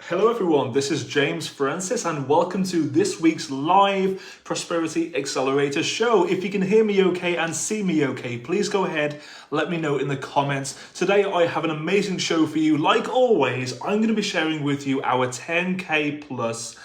Hello everyone, this is James Francis and welcome to this week's live Prosperity Accelerator show. If you can hear me okay and see me okay, please go ahead, let me know in the comments. Today I have an amazing show for you. Like always, I'm going to be sharing with you our 10K plus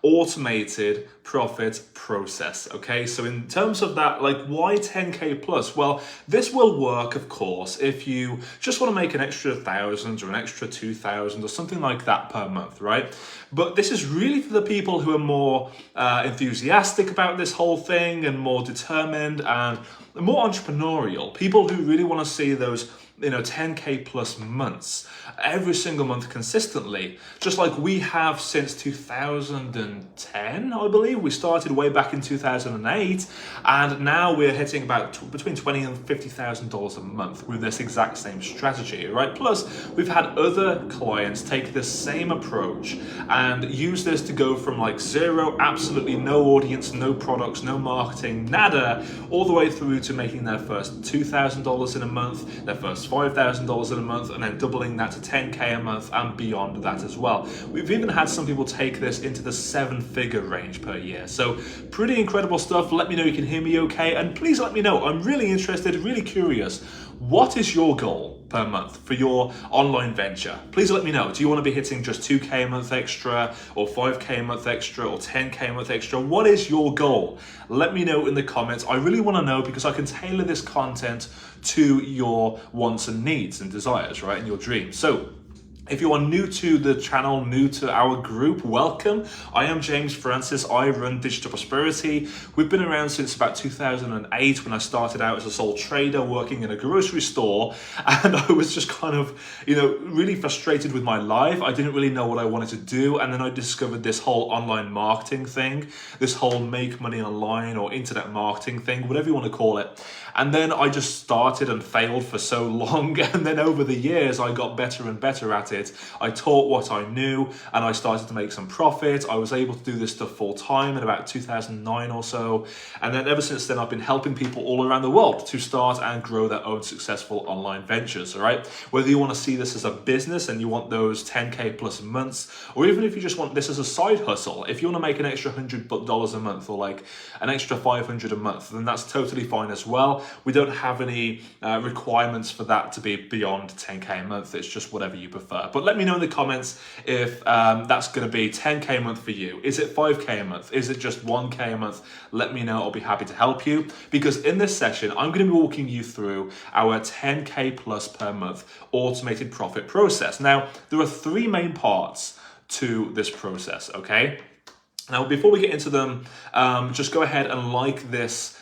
automated profit process. Okay, so in terms of that, like why 10K plus? Well, this will work, of course, if you just want to make an extra 1,000 or an extra 2,000 or something like that per month, right? But this is really for the people who are more enthusiastic about this whole thing and more determined and more entrepreneurial. People who really want to see those 10K plus months every single month consistently, just like we have since 2010, I believe. We started way back in 2008, and now we're hitting about between $20,000 and $50,000 a month with this exact same strategy, right? Plus, we've had other clients take this same approach and use this to go from like zero, absolutely no audience, no products, no marketing, nada, all the way through to making their first $2,000 in a month, their first $5,000 in a month, and then doubling that to 10K a month and beyond that as well. We've even had some people take this into the 7-figure range per year. So pretty incredible stuff. Let me know you can hear me okay, and please let me know. I'm really interested, really curious. What is your goal per month for your online venture? Please let me know. Do you want to be hitting just 2K a month extra, or 5K a month extra, or 10K a month extra? What is your goal? Let me know in the comments. I really want to know because I can tailor this content to your wants and needs and desires, right? And your dreams. So if you are new to the channel, new to our group, welcome. I am James Francis. I run Digital Prosperity. We've been around since about 2008 when I started out as a sole trader working in a grocery store. And I was just kind of, really frustrated with my life. I didn't really know what I wanted to do. And then I discovered this whole online marketing thing, this whole make money online or internet marketing thing, whatever you want to call it. And then I just started and failed for so long. And then over the years, I got better and better at it. I taught what I knew and I started to make some profit. I was able to do this stuff full time in about 2009 or so. And then ever since then, I've been helping people all around the world to start and grow their own successful online ventures, all right? Whether you want to see this as a business and you want those 10K plus months, or even if you just want this as a side hustle, if you want to make an extra $100 a month or like an extra 500 a month, then that's totally fine as well. We don't have any requirements for that to be beyond 10K a month. It's just whatever you prefer. But let me know in the comments if that's going to be 10K a month for you. Is it 5K a month? Is it just 1K a month? Let me know. I'll be happy to help you, because in this session, I'm going to be walking you through our 10K plus per month automated profit process. Now, there are 3 main parts to this process, okay? Now, before we get into them, just go ahead and like this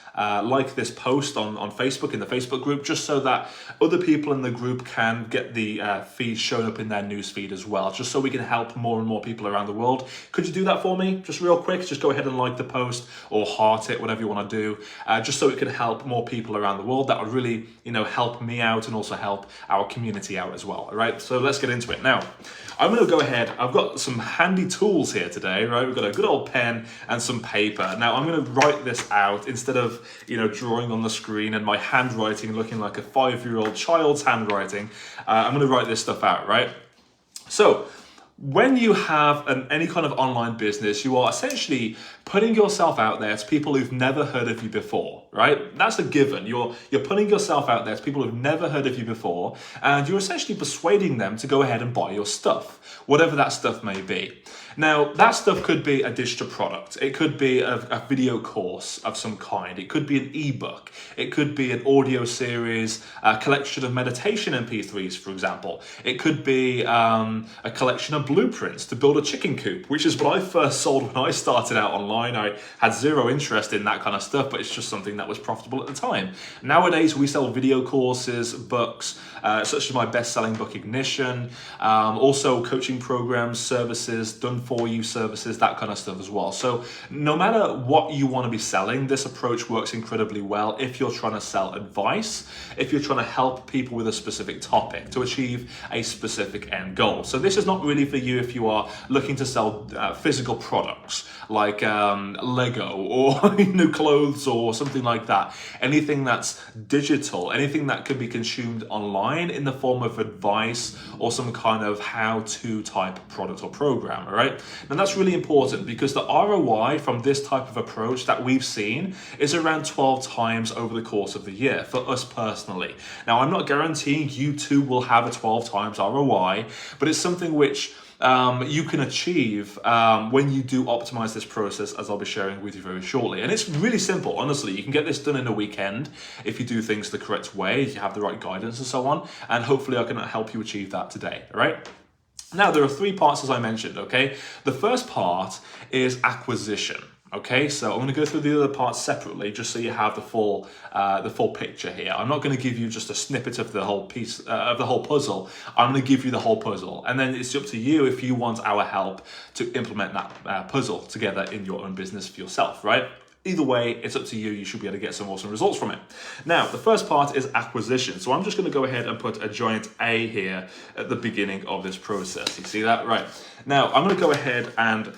post on Facebook, in the Facebook group, just so that other people in the group can get the feed shown up in their news feed as well, just so we can help more and more people around the world. Could you do that for me? Just real quick, just go ahead and like the post or heart it, whatever you want to do, just so it can help more people around the world. That would really, help me out and also help our community out as well. All right, so let's get into it. Now, I'm going to go ahead. I've got some handy tools here today, right? We've got a good old pen and some paper. Now, I'm going to write this out instead of drawing on the screen and my handwriting looking like a 5-year-old child's handwriting. I'm going to write this stuff out, right? So when you have any kind of online business, you are essentially putting yourself out there to people who've never heard of you before, right? That's a given. You're putting yourself out there to people who've never heard of you before, and you're essentially persuading them to go ahead and buy your stuff, whatever that stuff may be. Now, that stuff could be a digital product. It could be a video course of some kind. It could be an ebook. It could be an audio series, a collection of meditation MP3s, for example. It could be a collection of blueprints to build a chicken coop, which is what I first sold when I started out online. I had zero interest in that kind of stuff, but it's just something that was profitable at the time. Nowadays, we sell video courses, books, such as my best-selling book, Ignition, also coaching programs, services, done-for-you services, that kind of stuff as well. So no matter what you want to be selling, this approach works incredibly well if you're trying to sell advice, if you're trying to help people with a specific topic to achieve a specific end goal. So this is not really for particularly you if you are looking to sell physical products like Lego or clothes or something like that. Anything that's digital, anything that could be consumed online in the form of advice or some kind of how-to type product or program, all right? And that's really important because the ROI from this type of approach that we've seen is around 12 times over the course of the year for us personally. Now, I'm not guaranteeing you too will have a 12 times ROI, but it's something which you can achieve when you do optimize this process, as I'll be sharing with you very shortly. And it's really simple, honestly. You can get this done in a weekend if you do things the correct way, if you have the right guidance and so on. And hopefully I can help you achieve that today, all right? Now, there are 3 parts, as I mentioned, okay? The first part is acquisition. Okay, so I'm going to go through the other parts separately, just so you have the full picture here. I'm not going to give you just a snippet of the whole piece of the whole puzzle. I'm going to give you the whole puzzle, and then it's up to you if you want our help to implement that puzzle together in your own business for yourself, right? Either way, it's up to you. You should be able to get some awesome results from it. Now, the first part is acquisition. So I'm just going to go ahead and put a giant A here at the beginning of this process. You see that? Right. Now, I'm going to go ahead and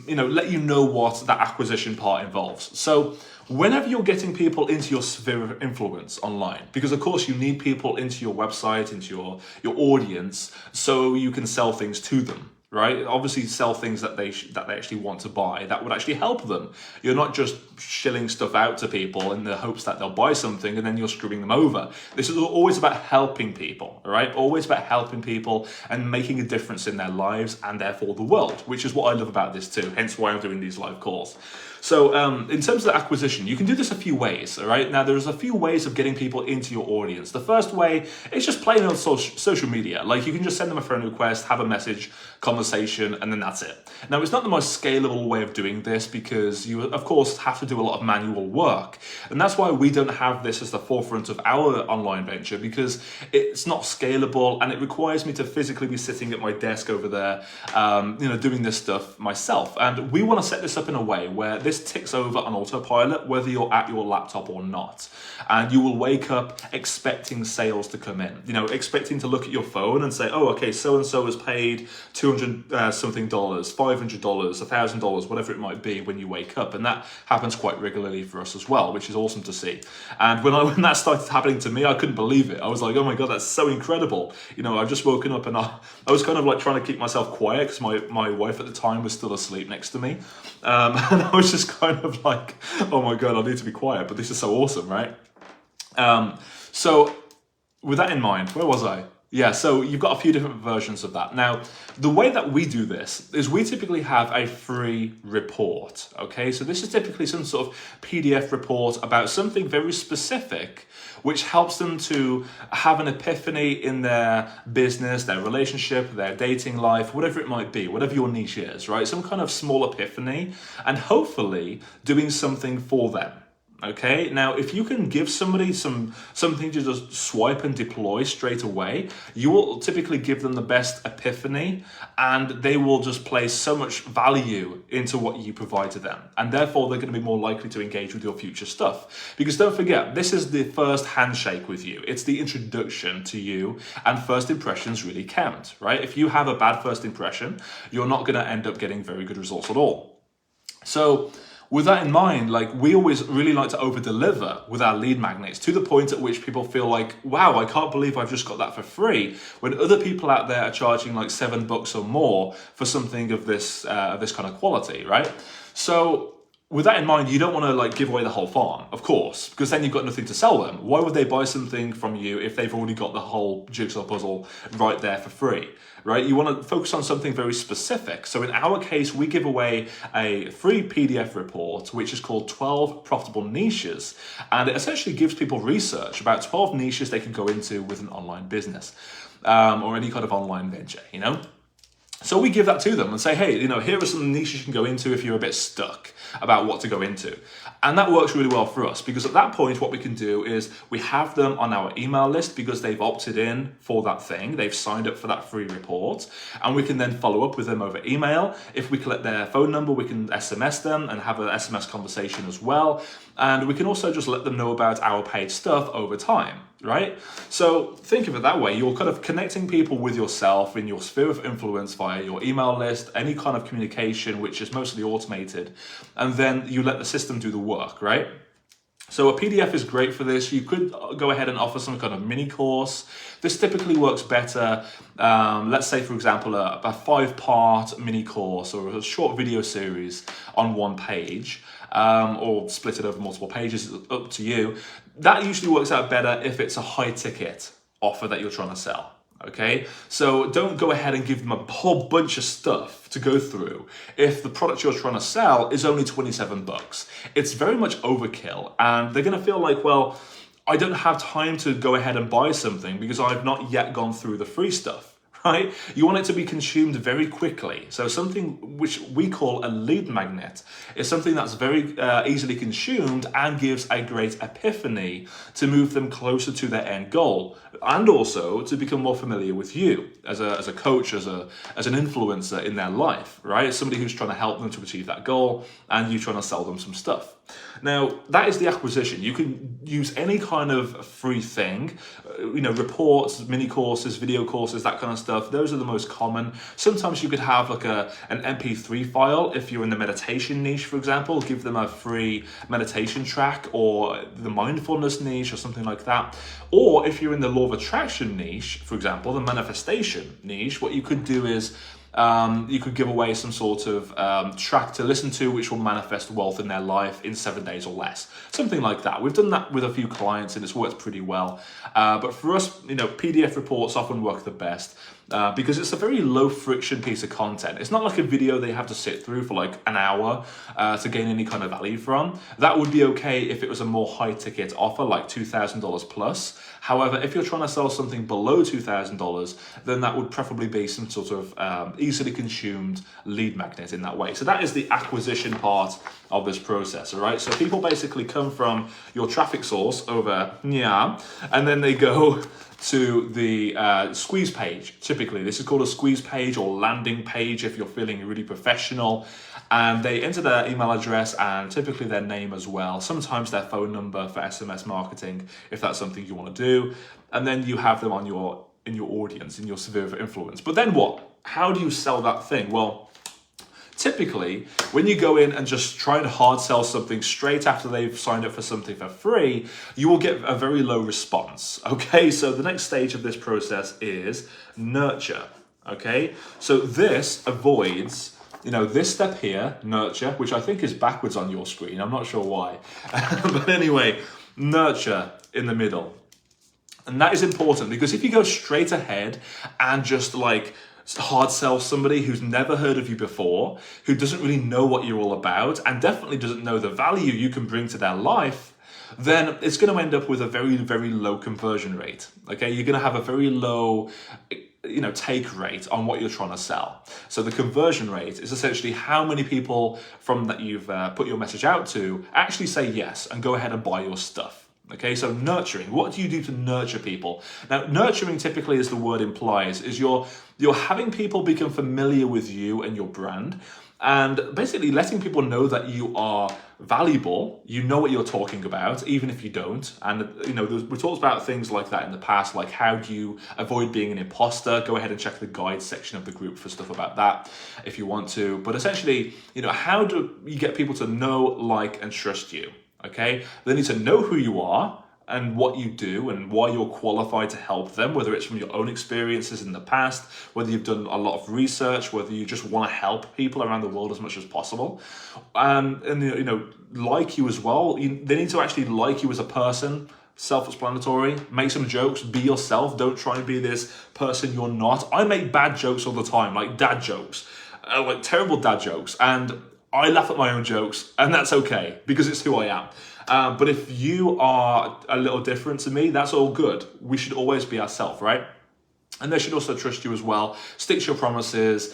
let you know what that acquisition part involves. So whenever you're getting people into your sphere of influence online, because of course you need people into your website, into your audience, so you can sell things to them. Right? Obviously sell things that they actually want to buy that would actually help them. You're not just shilling stuff out to people in the hopes that they'll buy something and then you're screwing them over. This is always about helping people, right? Always about helping people and making a difference in their lives and therefore the world, which is what I love about this too, hence why I'm doing these live calls. So in terms of acquisition, you can do this a few ways, all right? Now, there's a few ways of getting people into your audience. The first way is just plain old social media. Like you can just send them a friend request, have a message, conversation, and then that's it. Now, it's not the most scalable way of doing this because you, of course, have to do a lot of manual work. And that's why we don't have this as the forefront of our online venture, because it's not scalable and it requires me to physically be sitting at my desk over there, doing this stuff myself. And we want to set this up in a way where this ticks over on autopilot, whether you're at your laptop or not. And you will wake up expecting sales to come in, expecting to look at your phone and say, oh, okay, so-and-so has paid $200 something, $500, $1,000, whatever it might be when you wake up. And that happens quite regularly for us as well, which is awesome to see. And when that started happening to me, I couldn't believe it. I was like, oh my God, that's so incredible. I've just woken up and I was kind of like trying to keep myself quiet because my wife at the time was still asleep next to me. And I was just kind of like, oh my God, I need to be quiet, but this is so awesome, right? So with that in mind, where was I? Yeah, so you've got a few different versions of that. Now, the way that we do this is we typically have a free report, okay? So this is typically some sort of PDF report about something very specific, which helps them to have an epiphany in their business, their relationship, their dating life, whatever it might be, whatever your niche is, right? Some kind of small epiphany, and hopefully doing something for them. Okay, now if you can give somebody something to just swipe and deploy straight away, you will typically give them the best epiphany and they will just place so much value into what you provide to them. And therefore, they're going to be more likely to engage with your future stuff. Because don't forget, this is the first handshake with you. It's the introduction to you, and first impressions really count, right? If you have a bad first impression, you're not going to end up getting very good results at all. So with that in mind, we always really like to over-deliver with our lead magnets to the point at which people feel like, wow, I can't believe I've just got that for free, when other people out there are charging like $7 or more for something of this kind of quality, right? So with that in mind, you don't want to give away the whole farm, of course, because then you've got nothing to sell them. Why would they buy something from you if they've already got the whole jigsaw puzzle right there for free, right? You want to focus on something very specific. So in our case, we give away a free PDF report, which is called 12 Profitable Niches. And it essentially gives people research about 12 niches they can go into with an online business or any kind of online venture, So we give that to them and say, hey, here are some niches you can go into if you're a bit stuck about what to go into. And that works really well for us because at that point, what we can do is we have them on our email list because they've opted in for that thing. They've signed up for that free report, and we can then follow up with them over email. If we collect their phone number, we can SMS them and have an SMS conversation as well. And we can also just let them know about our paid stuff over time. right? So think of it that way. You're kind of connecting people with yourself in your sphere of influence via your email list, any kind of communication, which is mostly automated, and then you let the system do the work, right? So a PDF is great for this. You could go ahead and offer some kind of mini course. This typically works better. Let's say, for example, a 5-part mini course or a short video series on one page, or split it over multiple pages, up to you. That usually works out better if it's a high ticket offer that you're trying to sell. Okay, so don't go ahead and give them a whole bunch of stuff to go through if the product you're trying to sell is only $27. It's very much overkill, and they're going to feel like, well, I don't have time to go ahead and buy something because I've not yet gone through the free stuff. Right? You want it to be consumed very quickly. So something which we call a lead magnet is something that's very easily consumed and gives a great epiphany to move them closer to their end goal, and also to become more familiar with you as a coach, as an influencer in their life, right? Somebody who's trying to help them to achieve that goal, and you trying to sell them some stuff. Now, that is the acquisition. You can use any kind of free thing, reports, mini courses, video courses, that kind of stuff. Those are the most common. Sometimes you could have like an MP3 file. If you're in the meditation niche, for example, give them a free meditation track, or the mindfulness niche or something like that. Or if you're in the law of attraction niche, for example, the manifestation niche, what you could do is you could give away some sort of track to listen to, which will manifest wealth in their life in 7 days or less. Something like that. We've done that with a few clients and it's worked pretty well. But for us, PDF reports often work the best because it's a very low friction piece of content. It's not like a video they have to sit through for like an hour to gain any kind of value from. That would be okay if it was a more high ticket offer, like $2,000 plus. However, if you're trying to sell something below $2,000, then that would preferably be some sort of easily consumed lead magnet in that way. So that is the acquisition part of this process, all right? So people basically come from your traffic source over here, and then they go to the squeeze page. Typically, this is called a squeeze page or landing page if you're feeling really professional. And they enter their email address and typically their name as well. Sometimes their phone number for SMS marketing, if that's something you want to do. And then you have them on in your audience, in your sphere of influence. But then what? How do you sell that thing? Well, typically, when you go in and just try and hard sell something straight after they've signed up for something for free, you will get a very low response. Okay, so the next stage of this process is nurture. Okay, so this avoids this step here, nurture, which I think is backwards on your screen. I'm not sure why. But anyway, nurture in the middle. And that is important because if you go straight ahead and just like hard sell somebody who's never heard of you before, who doesn't really know what you're all about, and definitely doesn't know the value you can bring to their life, then it's going to end up with a very, very low conversion rate. Okay, you're going to have a very low take rate on what you're trying to sell. So the conversion rate is essentially how many people from that you've put your message out to actually say yes and go ahead and buy your stuff. Okay, so nurturing. What do you do to nurture people? Now, nurturing typically, as the word implies, is you're having people become familiar with you and your brand, and basically letting people know that you are valuable, you know what you're talking about, even if you don't. And we talked about things like that in the past, like how do you avoid being an imposter? Go ahead and check the guide section of the group for stuff about that if you want to. But essentially, how do you get people to know, like, and trust you? Okay, they need to know who you are and what you do and why you're qualified to help them, whether it's from your own experiences in the past, whether you've done a lot of research, whether you just want to help people around the world as much as possible, and like you as well. They need to actually like you as a person. Self-explanatory. Make some jokes. Be yourself. Don't try and be this person you're not. I make bad jokes all the time, like dad jokes, like terrible dad jokes, and I laugh at my own jokes, and that's okay because it's who I am. But if you are a little different to me, that's all good. We should always be ourselves, right? And they should also trust you as well. Stick to your promises.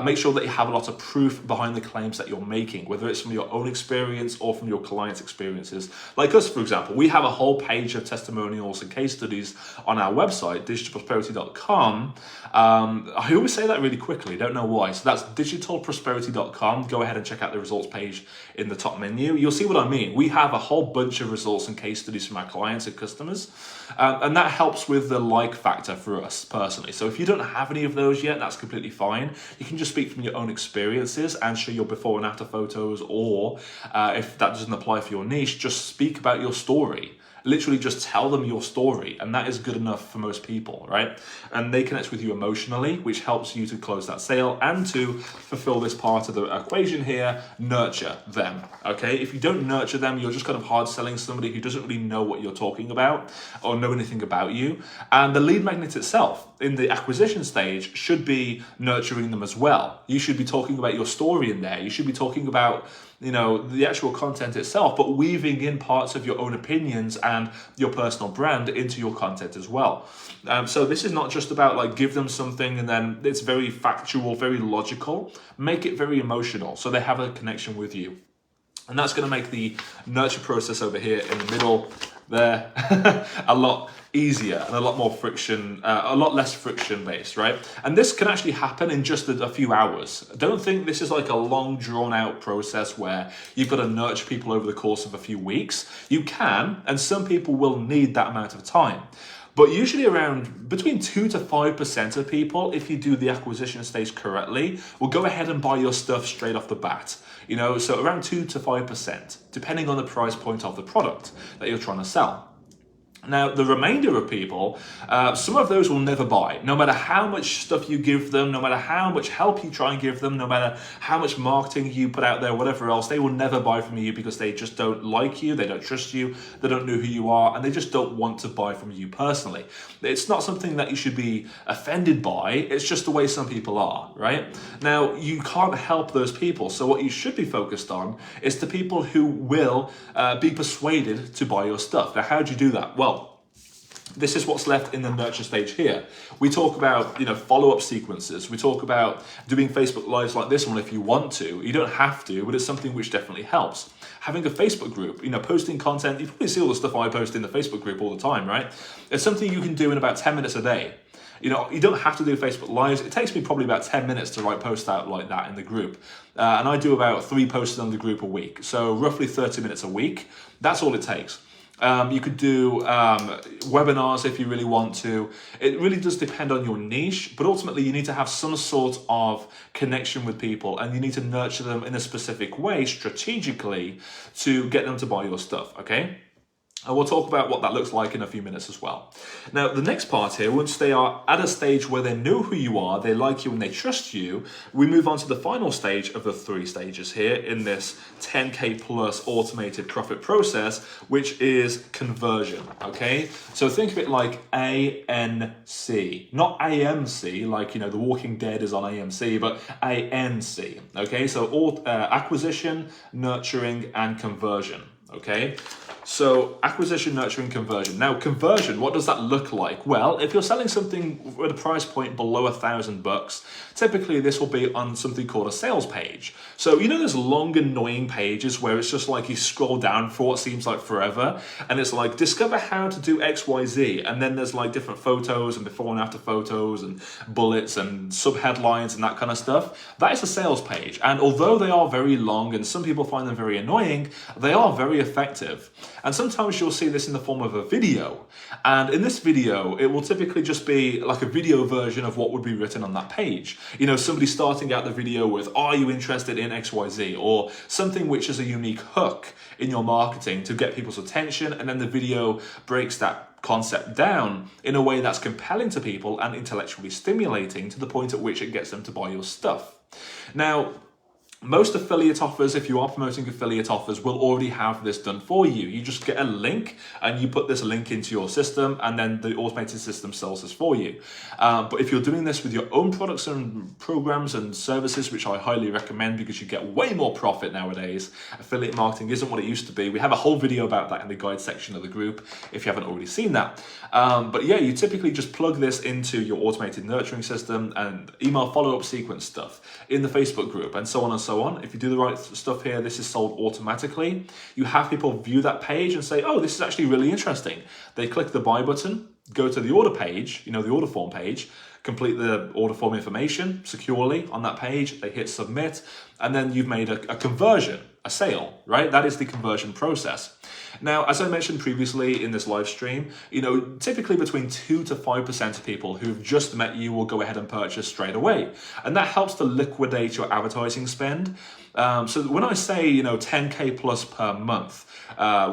Make sure that you have a lot of proof behind the claims that you're making, whether it's from your own experience or from your clients' experiences. Like us, for example, we have a whole page of testimonials and case studies on our website, digitalprosperity.com. I always say that really quickly, don't know why. So that's digitalprosperity.com. Go ahead and check out the results page in the top menu. You'll see what I mean. We have a whole bunch of results and case studies from our clients and customers. And that helps with the like factor for us personally. So if you don't have any of those yet, that's completely fine. You can just speak from your own experiences and show your before and after photos, or if that doesn't apply for your niche, just speak about your story. Literally just tell them your story, and that is good enough for most people, right? And they connect with you emotionally, which helps you to close that sale and to fulfill this part of the equation here, nurture them, okay? If you don't nurture them, you're just kind of hard selling somebody who doesn't really know what you're talking about or know anything about you. And the lead magnet itself in the acquisition stage should be nurturing them as well. You should be talking about your story in there. You should be talking about, you know, the actual content itself, but weaving in parts of your own opinions and your personal brand into your content as well. So this is not just about like give them something and then it's very factual, very logical. Make it very emotional so they have a connection with you. And that's going to make the nurture process over here in the middle there a lot easier and a lot more friction, a lot less friction based, right? And this can actually happen in just a few hours. Don't think this is like a long drawn out process where you've got to nurture people over the course of a few weeks. You can, and some people will need that amount of time. But usually around between 2 to 5% of people, if you do the acquisition stage correctly, will go ahead and buy your stuff straight off the bat. You know, so around 2 to 5%, depending on the price point of the product that you're trying to sell. Now, the remainder of people, some of those will never buy, no matter how much stuff you give them, no matter how much help you try and give them, no matter how much marketing you put out there, whatever else, they will never buy from you because they just don't like you, they don't trust you, they don't know who you are, and they just don't want to buy from you personally. It's not something that you should be offended by, it's just the way some people are, right? Now, you can't help those people, so what you should be focused on is the people who will be persuaded to buy your stuff. Now, how do you do that? Well, this is what's left in the nurture stage here. We talk about, you know, follow-up sequences. We talk about doing Facebook Lives like this one if you want to. You don't have to, but it's something which definitely helps. Having a Facebook group, you know, posting content. You probably see all the stuff I post in the Facebook group all the time, right? It's something you can do in about 10 minutes a day. You know, you don't have to do Facebook Lives. It takes me probably about 10 minutes to write posts out like that in the group. And I do about 3 posts on the group a week. So roughly 30 minutes a week. That's all it takes. You could do webinars if you really want to. It really does depend on your niche, but ultimately you need to have some sort of connection with people and you need to nurture them in a specific way strategically to get them to buy your stuff, okay? And we'll talk about what that looks like in a few minutes as well. Now, the next part here, once they are at a stage where they know who you are, they like you and they trust you, we move on to the final stage of the 3 stages here in this 10K plus automated profit process, which is conversion, okay? So think of it like ANC, not AMC, like, you know, The Walking Dead is on AMC, but ANC, okay? So acquisition, nurturing, and conversion, okay? So acquisition, nurturing, conversion. Now, conversion, what does that look like? Well, if you're selling something at a price point below $1,000, typically this will be on something called a sales page. So, you know, those long, annoying pages where it's just like you scroll down for what seems like forever, and it's like, discover how to do XYZ, and then there's like different photos and before and after photos and bullets and sub-headlines and that kind of stuff. That is a sales page. And although they are very long and some people find them very annoying, they are very effective. And sometimes you'll see this in the form of a video. And in this video, it will typically just be like a video version of what would be written on that page. You know, somebody starting out the video with, are you interested in XYZ? Or something which is a unique hook in your marketing to get people's attention. And then the video breaks that concept down in a way that's compelling to people and intellectually stimulating to the point at which it gets them to buy your stuff. Now, Most affiliate offers, if you are promoting affiliate offers, will already have this done for you. You just get a link and you put this link into your system, and then the automated system sells this for you. But if you're doing this with your own products and programs and services, which I highly recommend because you get way more profit nowadays, affiliate marketing isn't what it used to be. We have a whole video about that in the guide section of the group if you haven't already seen that. But yeah, you typically just plug this into your automated nurturing system and email follow-up sequence stuff in the Facebook group, and so on and so on. If you do the right stuff here, this is sold automatically. You have people view that page and say, oh, this is actually really interesting. They click the buy button, go to the order page, the order form page, complete the order form information securely on that page, they hit submit, and then you've made a conversion, a sale, right? That is the conversion process. Now, as I mentioned previously in this live stream, typically between 2 to 5% of people who've just met you will go ahead and purchase straight away. And that helps to liquidate your advertising spend. So when I say, 10K plus per month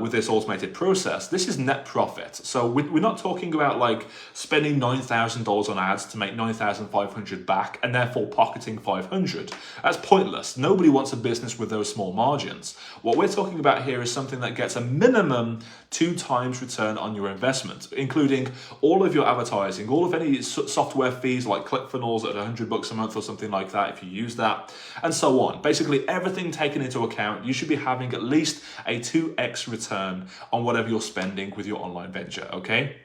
with this automated process, this is net profit. So we're not talking about like spending $9,000 on ads to make 9,500 back and therefore pocketing 500. That's pointless. Nobody wants a business with those small margins. What we're talking about here is something that gets a minimum 2 times return on your investment, including all of your advertising, all of any software fees like ClickFunnels at $100 a month or something like that if you use that, and so on. Basically everything taken into account, you should be having at least a 2x return on whatever you're spending with your online venture, okay?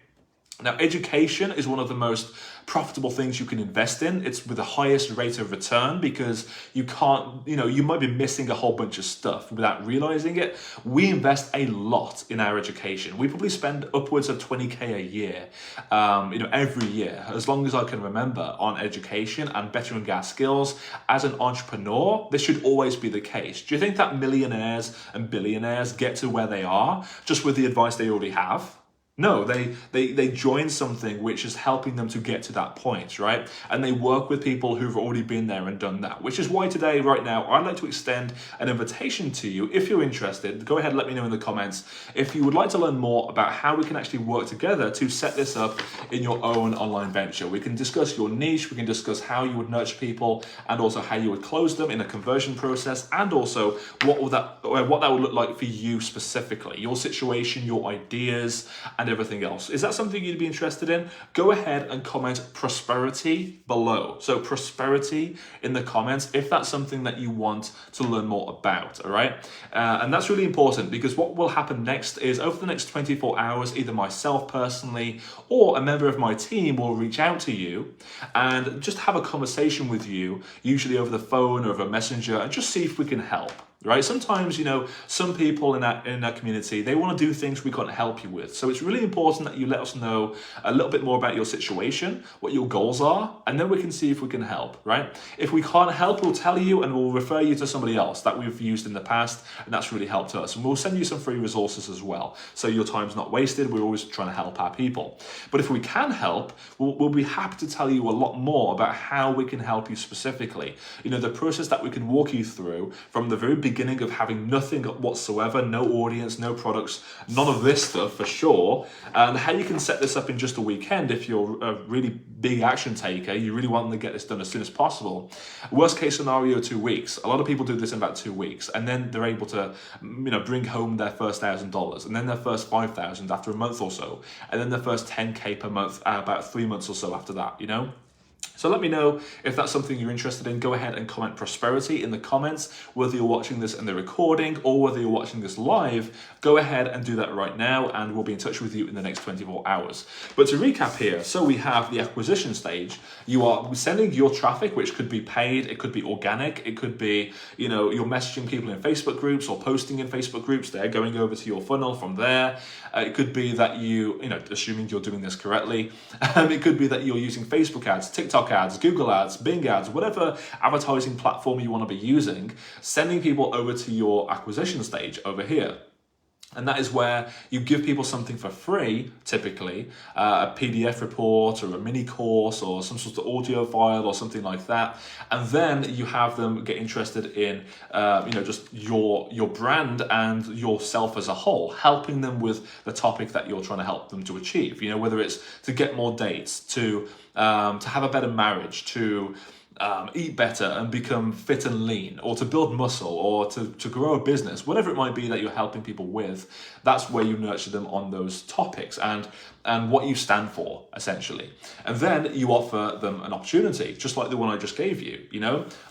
Now, education is one of the most profitable things you can invest in. It's with the highest rate of return because you can't, you might be missing a whole bunch of stuff without realizing it. We invest a lot in our education. We probably spend upwards of 20K a year, every year, as long as I can remember, on education and bettering our skills. As an entrepreneur, this should always be the case. Do you think that millionaires and billionaires get to where they are just with the advice they already have? No, they join something which is helping them to get to that point, right? And they work with people who've already been there and done that, which is why today, right now, I'd like to extend an invitation to you. If you're interested, go ahead and let me know in the comments if you would like to learn more about how we can actually work together to set this up in your own online venture. We can discuss your niche, we can discuss how you would nurture people, and also how you would close them in a conversion process, and also what that would look like for you specifically, your situation, your ideas, and everything else. Is that something you'd be interested in? Go ahead and comment prosperity below. So prosperity in the comments if that's something that you want to learn more about, all right? And that's really important because what will happen next is over the next 24 hours, either myself personally or a member of my team will reach out to you and just have a conversation with you, usually over the phone or over Messenger, and just see if we can help. Right? Sometimes, some people in that community, they want to do things we can't help you with. So it's really important that you let us know a little bit more about your situation, what your goals are, and then we can see if we can help, right? If we can't help, we'll tell you and we'll refer you to somebody else that we've used in the past, and that's really helped us. And we'll send you some free resources as well. So your time's not wasted. We're always trying to help our people. But if we can help, we'll be happy to tell you a lot more about how we can help you specifically. The process that we can walk you through from the very beginning of having nothing whatsoever, no audience, no products, none of this stuff for sure, and how you can set this up in just a weekend if you're a really big action taker, you really want to get this done as soon as possible. Worst case scenario, 2 weeks. A lot of people do this in about 2 weeks, and then they're able to bring home their first $1,000, and then their first $5,000 after a month or so, and then their first 10K per month about 3 months or so after that, So let me know if that's something you're interested in. Go ahead and comment prosperity in the comments, whether you're watching this in the recording or whether you're watching this live. Go ahead and do that right now, and we'll be in touch with you in the next 24 hours. But to recap here, so we have the acquisition stage. You are sending your traffic, which could be paid, it could be organic, it could be, you're messaging people in Facebook groups or posting in Facebook groups. They're going over to your funnel from there. It could be that assuming you're doing this correctly, it could be that you're using Facebook ads, TikTok ads, Google ads, Bing ads, whatever advertising platform you want to be using, sending people over to your acquisition stage over here. And that is where you give people something for free, typically, a PDF report or a mini course or some sort of audio file or something like that. And then you have them get interested in, just your brand and yourself as a whole, helping them with the topic that you're trying to help them to achieve. Whether it's to get more dates, to have a better marriage, to eat better and become fit and lean, or to build muscle, or to grow a business, whatever it might be that you're helping people with, that's where you nurture them on those topics and what you stand for, essentially. And then you offer them an opportunity, just like the one I just gave you,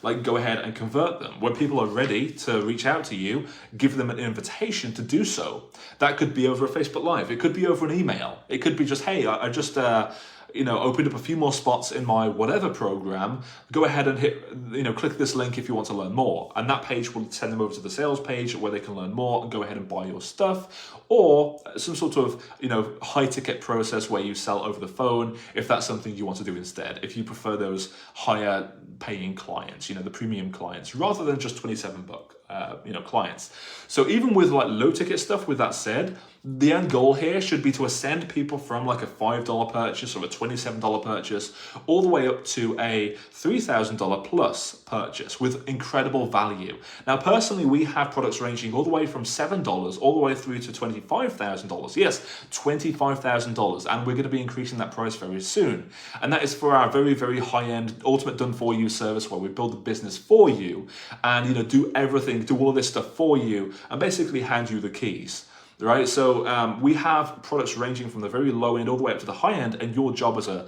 like go ahead and convert them. When people are ready to reach out to you, give them an invitation to do so. That could be over a Facebook Live. It could be over an email. It could be just, hey, I just opened up a few more spots in my whatever program. Go ahead and click this link if you want to learn more. And that page will send them over to the sales page where they can learn more and go ahead and buy your stuff, or some sort of, high ticket process where you sell over the phone, if that's something you want to do instead. If you prefer those higher paying clients, the premium clients, rather than just $27 clients. So even with like low ticket stuff, with that said, the end goal here should be to ascend people from like a $5 purchase or a $27 purchase all the way up to a $3,000 plus purchase with incredible value. Now, personally, we have products ranging all the way from $7 all the way through to $25,000. Yes, $25,000. And we're going to be increasing that price very soon. And that is for our very, very high-end ultimate done for you service, where we build the business for you and, do everything, do all this stuff for you, and basically hand you the keys. Right, so we have products ranging from the very low end all the way up to the high end, and your job as an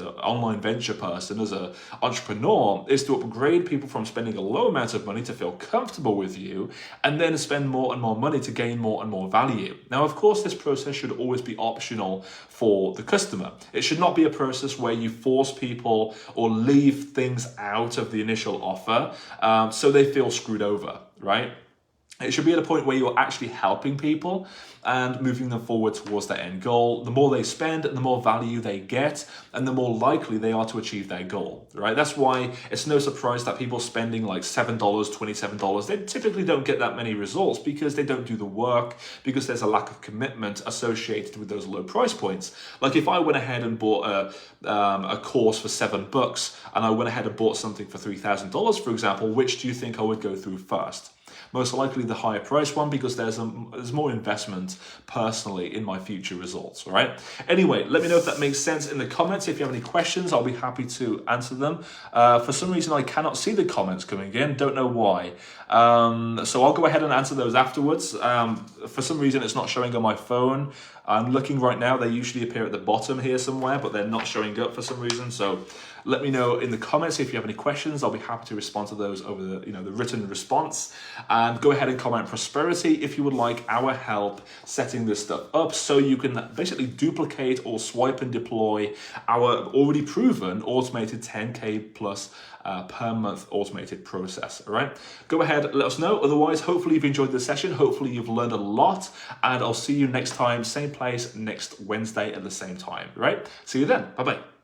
online venture person, as an entrepreneur, is to upgrade people from spending a low amount of money to feel comfortable with you, and then spend more and more money to gain more and more value. Now, of course, this process should always be optional for the customer. It should not be a process where you force people or leave things out of the initial offer so they feel screwed over, right? It should be at a point where you're actually helping people and moving them forward towards their end goal. The more they spend, the more value they get, and the more likely they are to achieve their goal, right? That's why it's no surprise that people spending like $7, $27, they typically don't get that many results, because they don't do the work, because there's a lack of commitment associated with those low price points. Like if I went ahead and bought a course for $7 and I went ahead and bought something for $3,000, for example, which do you think I would go through first? Most likely the higher price one, because there's more investment personally in my future results, all right? Anyway, let me know if that makes sense in the comments. If you have any questions, I'll be happy to answer them. For some reason, I cannot see the comments coming in. Don't know why. So I'll go ahead and answer those afterwards. For some reason, it's not showing on my phone. I'm looking right now. They usually appear at the bottom here somewhere, but they're not showing up for some reason. So let me know in the comments if you have any questions. I'll be happy to respond to those over the written response. And go ahead and comment prosperity if you would like our help setting this stuff up, so you can basically duplicate or swipe and deploy our already proven automated 10K plus per month automated process. All right, go ahead, let us know. Otherwise, hopefully you've enjoyed the session. Hopefully you've learned a lot, and I'll see you next time, same place next Wednesday at the same time. All right, see you then. Bye bye.